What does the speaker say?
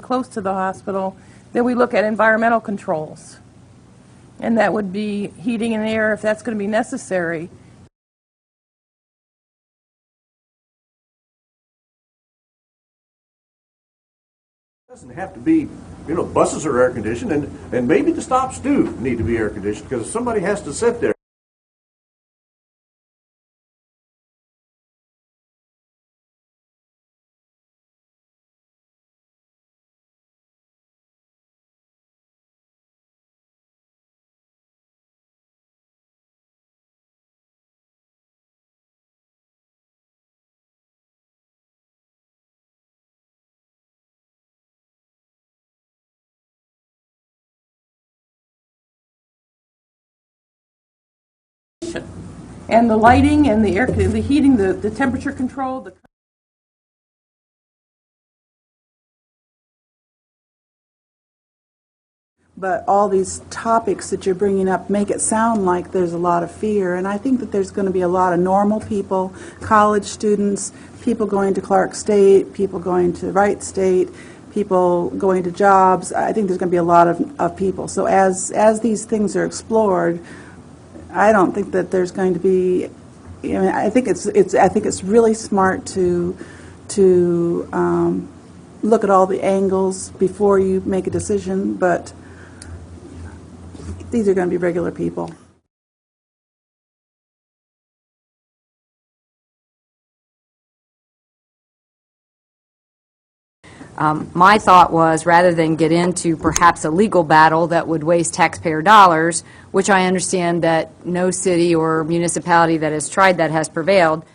close to the hospital, then we look at environmental controls. And that would be heating and air if that's going to be necessary. It doesn't have to be, you know, buses are air conditioned, and maybe the stops do need to be air conditioned because somebody has to sit there. And the lighting and the air, the heating, the temperature control, But all these topics that you're bringing up make it sound like there's a lot of fear, and I think that there's going to be a lot of normal people, college students, people going to Clark State, people going to Wright State, people going to jobs. I think there's going to be a lot of people. So as these things are explored, I don't think that there's going to be. I mean, I think it's really smart to look at all the angles before you make a decision, but these are going to be regular people. My thought was, rather than get into perhaps a legal battle that would waste taxpayer dollars, which I understand that no city or municipality that has tried that has prevailed,